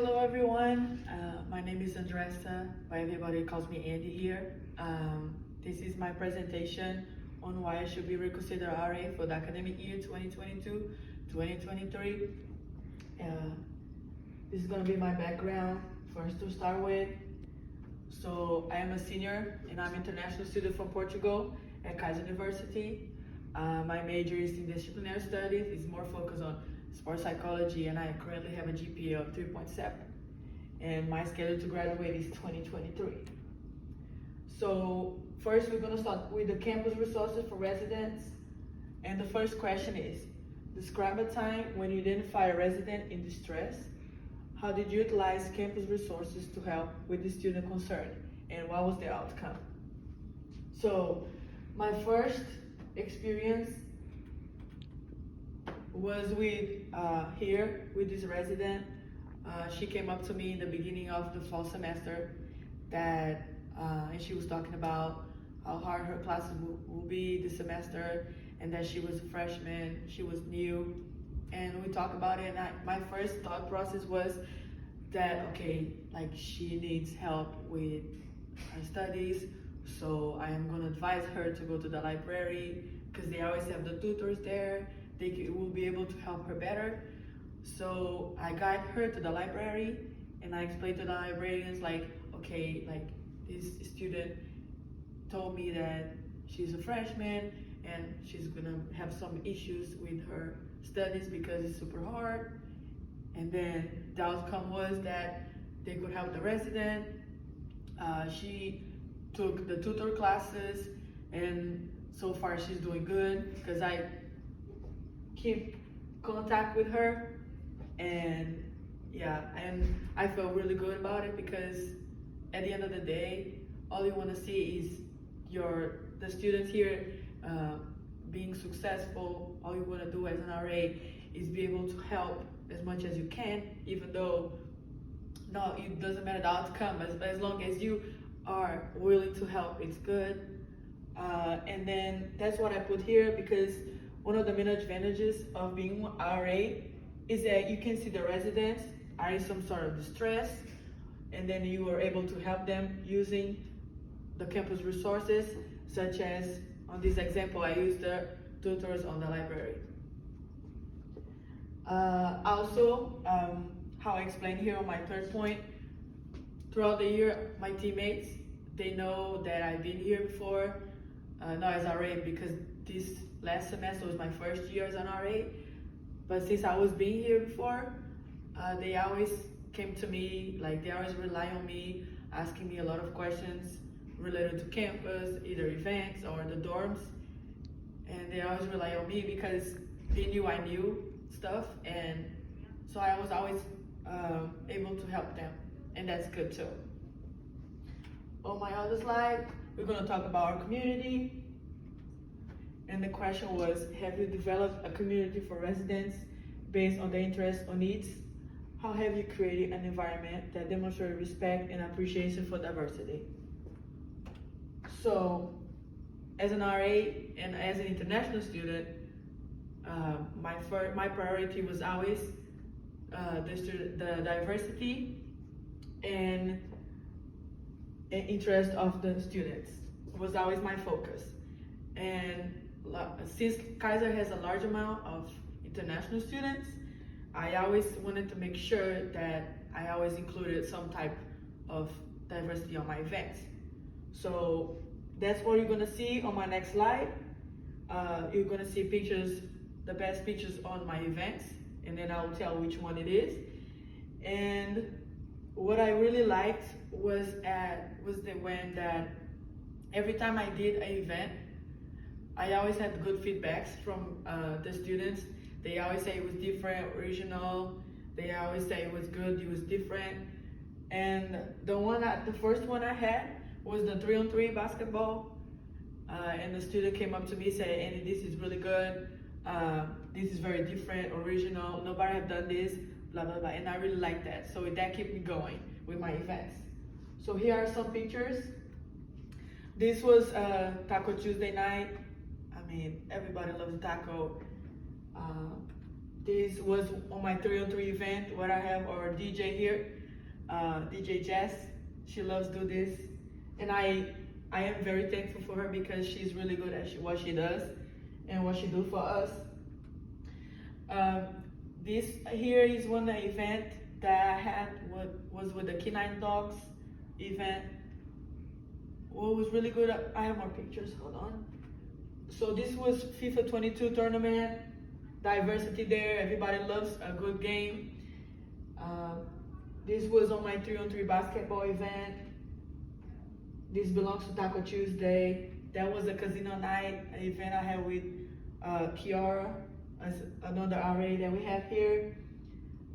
Hello everyone, my name is Andressa, but everybody calls me Andy here. This is my presentation on why I should be reconsidered RA for the academic year 2022-2023. This is going to be my background first to start with. So I am a senior and I'm an international student from Portugal at Kaiser University. My major is in disciplinary studies. It's more focused on sports psychology, and I currently have a GPA of 3.7. And my schedule to graduate is 2023. So first we're going to start with the campus resources for residents. And the first question is, describe a time when you identify a resident in distress. How did you utilize campus resources to help with the student concerned, and what was the outcome? So my first experience was with this resident. She came up to me in the beginning of the fall semester and she was talking about how hard her classes will be this semester, and that she was a freshman, she was new, and we talked about it. And my first thought process was that, okay, like she needs help with her studies, so I am gonna advise her to go to the library because they always have the tutors there. They will be able to help her better. So I guide her to the library, and I explained to the librarians, like, okay, like this student told me that she's a freshman and she's gonna have some issues with her studies because it's super hard. And then the outcome was that they could help the resident. She took the tutor classes, and so far she's doing good because I keep contact with her, and yeah, and I feel really good about it because at the end of the day, all you want to see is the students here being successful. All you want to do as an RA is be able to help as much as you can, even though no, it doesn't matter the outcome, as long as you are willing to help, it's good. And then that's what I put here, because one of the main advantages of being an RA is that you can see the residents are in some sort of distress, and then you are able to help them using the campus resources, such as on this example, I used the tutors on the library. How I explained here on my third point, throughout the year, my teammates, they know that I've been here before, not as RA, because this last semester was my first year as an RA, but since I was being here before, they always came to me, like they always rely on me, asking me a lot of questions related to campus, either events or the dorms, and they always rely on me because they knew I knew stuff, and so I was always able to help them, and that's good too. On my other slide, we're going to talk about our community. And the question was, have you developed a community for residents based on their interests or needs? How have you created an environment that demonstrates respect and appreciation for diversity? So, as an RA and as an international student, my priority was always the diversity and interest of the students. It was always my focus. And since Kaiser has a large amount of international students, I always wanted to make sure that I always included some type of diversity on my events. So that's what you're gonna see on my next slide. You're gonna see pictures, the best pictures on my events, and then I'll tell which one it is. And what I really liked was when that every time I did an event, I always had good feedbacks from the students. They always say it was different, original. They always say it was good, it was different. And the first one I had was the 3-on-3 basketball. And the student came up to me and said, Andy, this is really good. This is very different, original. Nobody have done this, blah, blah, blah. And I really like that. So that kept me going with my events. So here are some pictures. This was Taco Tuesday night. I mean, everybody loves taco. This was on my 3-on-3 event where I have our DJ here, DJ Jess. She loves do this, and I am very thankful for her because she's really good at what she does and what she do for us. This here is one event that I had was with the Canine Dogs event. What was really good, I have more pictures, hold on. So this was FIFA 22 tournament, diversity there, everybody loves a good game. This was on my 3-on-3 basketball event. This belongs to Taco Tuesday. That was a casino night event I had with Kiara, as another RA that we have here.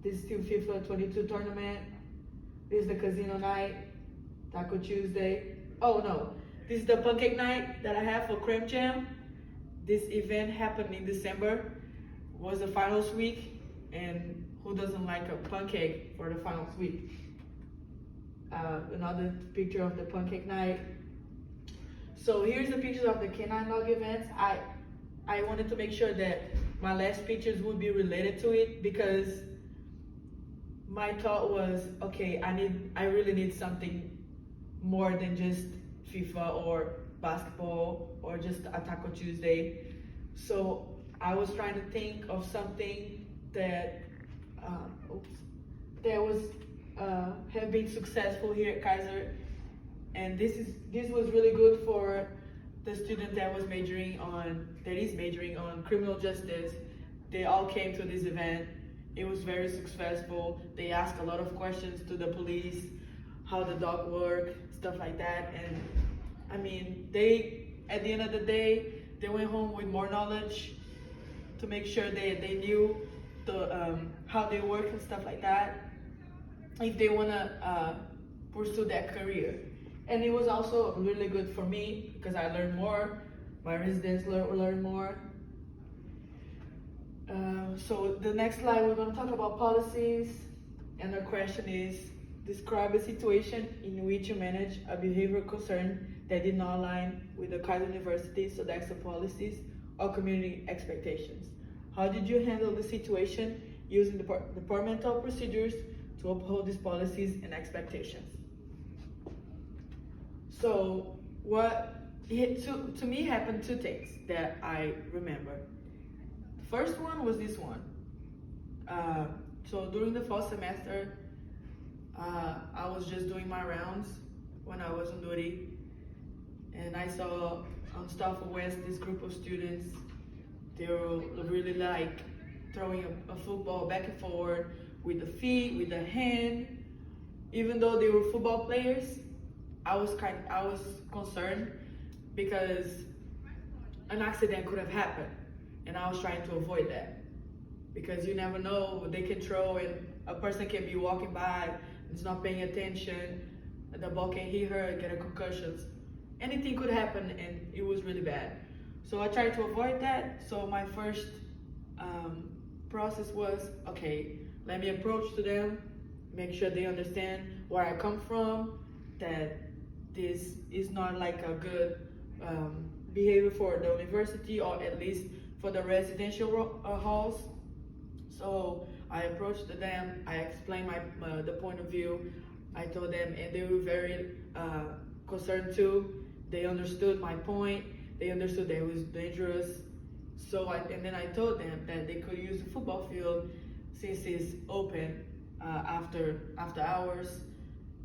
This is still FIFA 22 tournament. This is the casino night, Taco Tuesday. Oh no, this is the pancake night that I have for Creme Jam. This event happened in December, was the finals week, and who doesn't like a pancake for the finals week? Another picture of the pancake night. So here's the pictures of the Canine Dog events. I wanted to make sure that my last pictures would be related to it because my thought was, okay, I really need something more than just FIFA or basketball or just a Taco Tuesday. So I was trying to think of something that was have been successful here at Kaiser, and this was really good for the student that is majoring on criminal justice. They all came to this event. It was very successful. They asked a lot of questions to the police, how the dog work, stuff like that. And I mean, at the end of the day, they went home with more knowledge to make sure they knew how they work and stuff like that, if they wanna pursue that career. And it was also really good for me because I learned more, my residents learn more. So the next slide, we're gonna talk about policies, and the question is, describe a situation in which you manage a behavioral concern that did not align with the Kaiser University Sodexo policies or community expectations. How did you handle the situation using departmental procedures to uphold these policies and expectations? So to me happened two things that I remember. The first one was this one. So during the fall semester, I was just doing my rounds when I was on duty, and I saw on Stafford West this group of students. They were really like throwing a football back and forward with the feet, with the hand. Even though they were football players, I was concerned because an accident could have happened, and I was trying to avoid that because you never know what they can throw, and a person can be walking by, is not paying attention, the ball can hit her, get a concussion. Anything could happen, and it was really bad. So I tried to avoid that. So my first process was, okay, let me approach to them, make sure they understand where I come from, that this is not like a good behavior for the university, or at least for the residential halls. So I approached them, I explained the point of view, I told them, and they were very concerned too. They understood my point, they understood that it was dangerous. So and then I told them that they could use the football field since it's open after hours,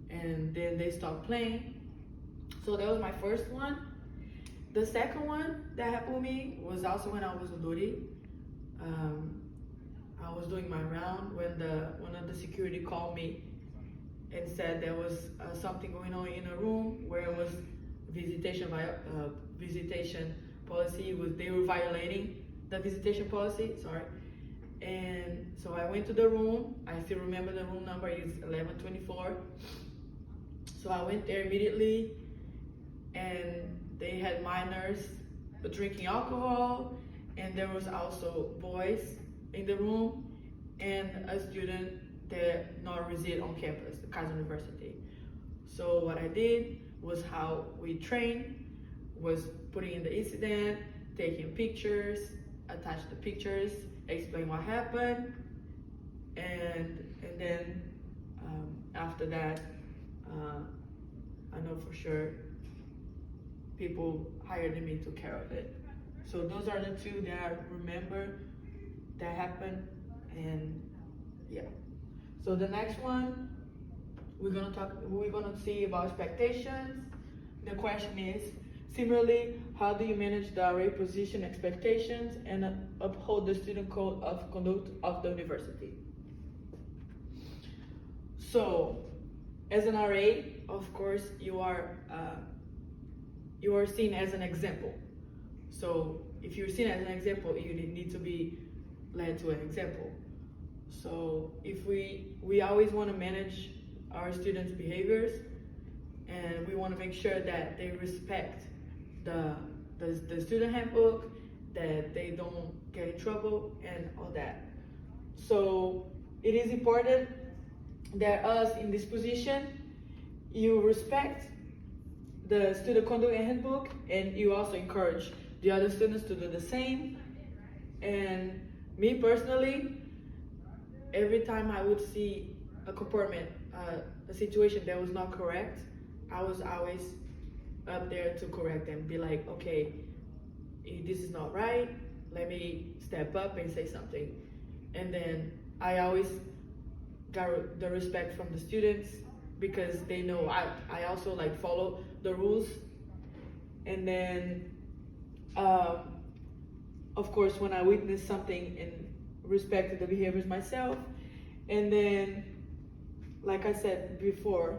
and then they stopped playing. So that was my first one. The second one that happened with me was also when I was on duty. I was doing my round when one of the security called me and said there was something going on in a room where it was visitation policy. They were violating the visitation policy, sorry. And so I went to the room. I still remember the room number is 1124. So I went there immediately, and they had minors drinking alcohol, and there was also boys in the room, and a student that not reside on campus, the Kaiser University. So what I did was how we trained, was putting in the incident, taking pictures, attach the pictures, explain what happened, and then after that, I know for sure people hired me to care of it. So those are the two that I remember that happened, and yeah. So the next one, we're gonna see about expectations. The question is, similarly, how do you manage the RA position expectations and uphold the student code of conduct of the university? So, as an RA, of course, you are seen as an example. So, if you're seen as an example, you need to be led to an example. So, if we always want to manage our students' behaviors, and we want to make sure that they respect the student handbook, that they don't get in trouble, and all that. So it is important that us in this position, you respect the student conduct handbook, and you also encourage the other students to do the same. And me personally, every time I would see a comportment, a situation that was not correct, I was always up there to correct them, be like, okay, this is not right, let me step up and say something. And then I always got the respect from the students, because they know I also like follow the rules. And then of course, when I witness something, and respect the behaviors myself. And then, like I said before,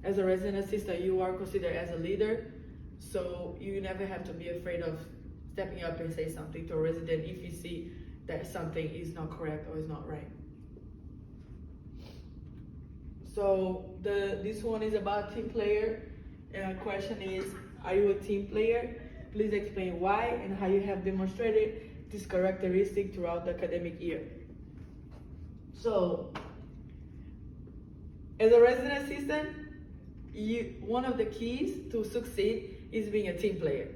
as a resident assistant, you are considered as a leader, so you never have to be afraid of stepping up and say something to a resident if you see that something is not correct or is not right. So this one is about team player, and the question is, are you a team player? Please explain why and how you have demonstrated this characteristic throughout the academic year. So, as a resident assistant, one of the keys to succeed is being a team player,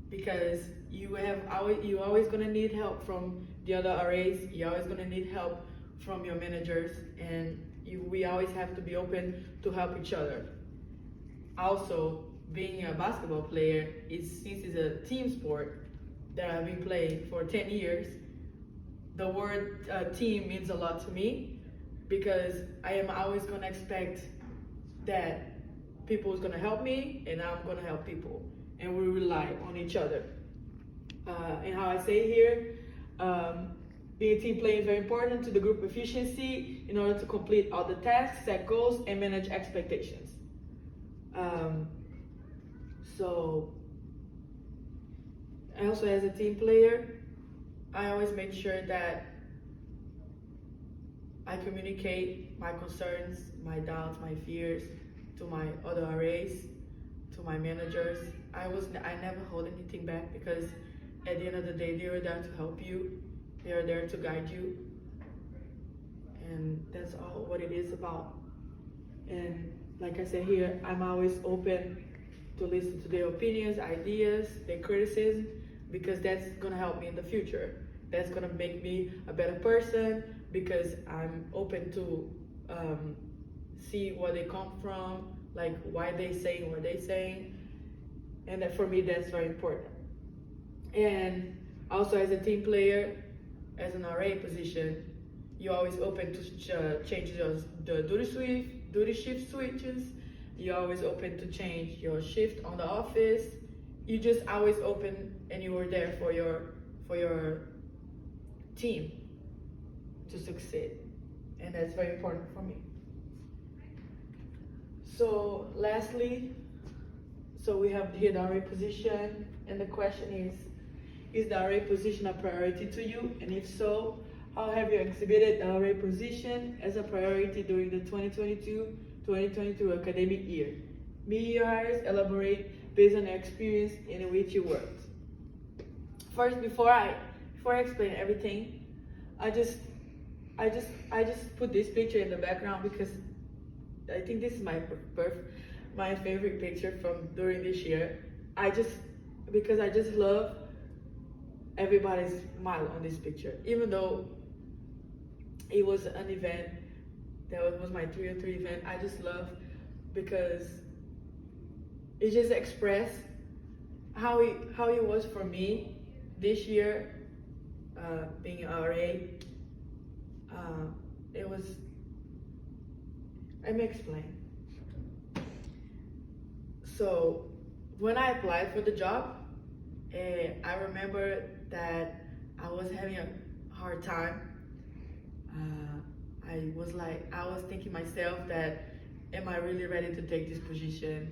because you're always gonna need help from the other RAs. You're always gonna need help from your managers, and we always have to be open to help each other. Also, being a basketball player, since it's a team sport that I've been playing for 10 years, the word team means a lot to me, because I am always gonna expect that people is gonna help me, and I'm gonna help people, and we rely on each other. And how I say here, being a team player is very important to the group efficiency in order to complete all the tasks, set goals, and manage expectations. So, also as a team player, I always make sure that I communicate my concerns, my doubts, my fears to my other RAs, to my managers. I never hold anything back, because at the end of the day, they are there to help you. They are there to guide you. And that's all what it is about. And like I said here, I'm always open to listen to their opinions, ideas, their criticism, because that's gonna help me in the future. That's gonna make me a better person, because I'm open to see where they come from, like why they saying what they saying, and that for me that's very important. And also as a team player, as an RA position, you're always open to change the duty shift switches. You're always open to change your shift on the office. You just always open, and you are there for your team to succeed, and that's very important for me. So lastly, we have here the RA position, and the question is the RA position a priority to you? And if so, how have you exhibited the RA position as a priority during the 2022 academic year? Media hires elaborate based on your experience in which you worked. First, before I explain everything, I just put this picture in the background, because I think this is my favorite picture from during this year. Because I just love everybody's smile on this picture, even though it was an event that was my 303 event. I just love because it just expressed how it was for me this year, being an RA. It was, let me explain. So when I applied for the job, I remember that I was having a hard time. I was thinking myself that, am I really ready to take this position?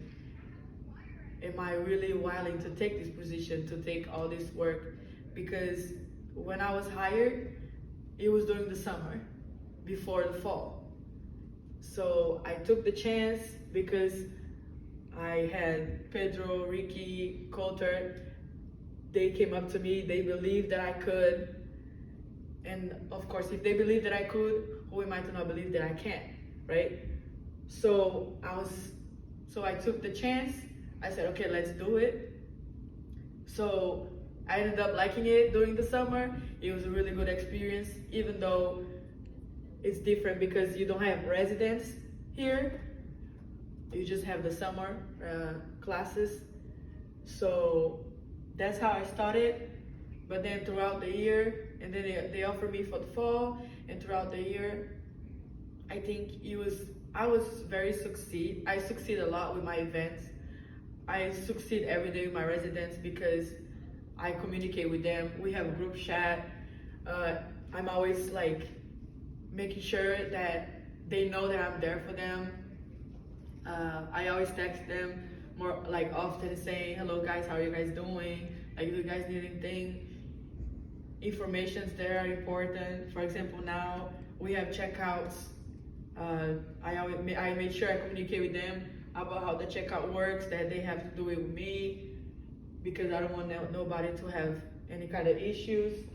Am I really willing to take this position, to take all this work? Because when I was hired, it was during the summer, before the fall. So I took the chance because I had Pedro, Ricky, Coulter. They came up to me, they believed that I could. And of course, if they believe that I could, who am I to not believe that I can't, right? So I took the chance. I said, okay, let's do it. So I ended up liking it during the summer. It was a really good experience, even though it's different because you don't have residents here. You just have the summer classes. So that's how I started. But then throughout the year, and then they offered me for the fall, and throughout the year, I think I succeed a lot with my events. I succeed every day with my residents because I communicate with them. We have a group chat. I'm always like making sure that they know that I'm there for them. I always text them more like often saying, hello guys, how are you guys doing? Like, do you guys need anything? Informations there are important. For example, now we have checkouts. I made sure I communicate with them about how the checkout works, that they have to do it with me because I don't want nobody to have any kind of issues.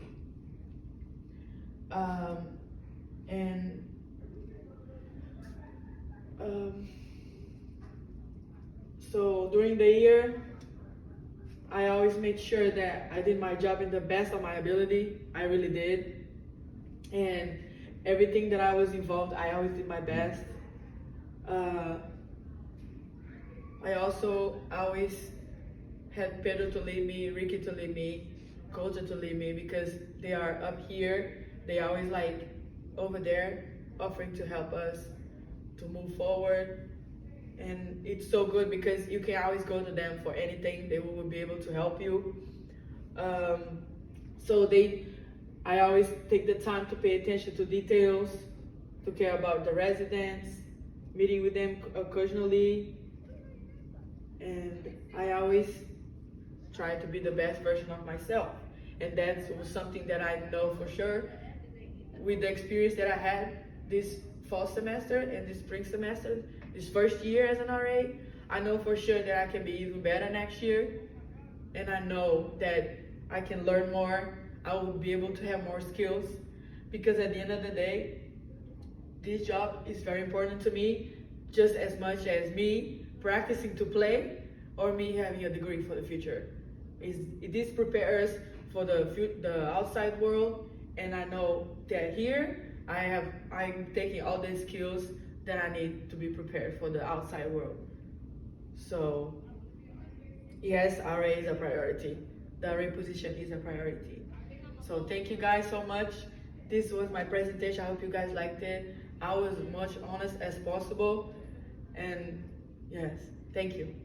So during the year, I always made sure that I did my job in the best of my ability. I really did. And everything that I was involved, I always did my best. I also always had Pedro to lead me, Ricky to lead me, Coulter to lead me because they are up here. They always like over there offering to help us to move forward. And it's so good because you can always go to them for anything. They will be able to help you. I always take the time to pay attention to details, to care about the residents, meeting with them occasionally. And I always try to be the best version of myself. And that's something that I know for sure. With the experience that I had this fall semester and this spring semester, this first year as an RA, I know for sure that I can be even better next year. And I know that I can learn more. I will be able to have more skills because at the end of the day, this job is very important to me, just as much as me practicing to play or me having a degree for the future. This prepares for the outside world, and I know that here I'm taking all the skills that I need to be prepared for the outside world. So yes, RA is a priority. The RA position is a priority. So thank you guys so much. This was my presentation. I hope you guys liked it. I was much honest as possible. And yes, thank you.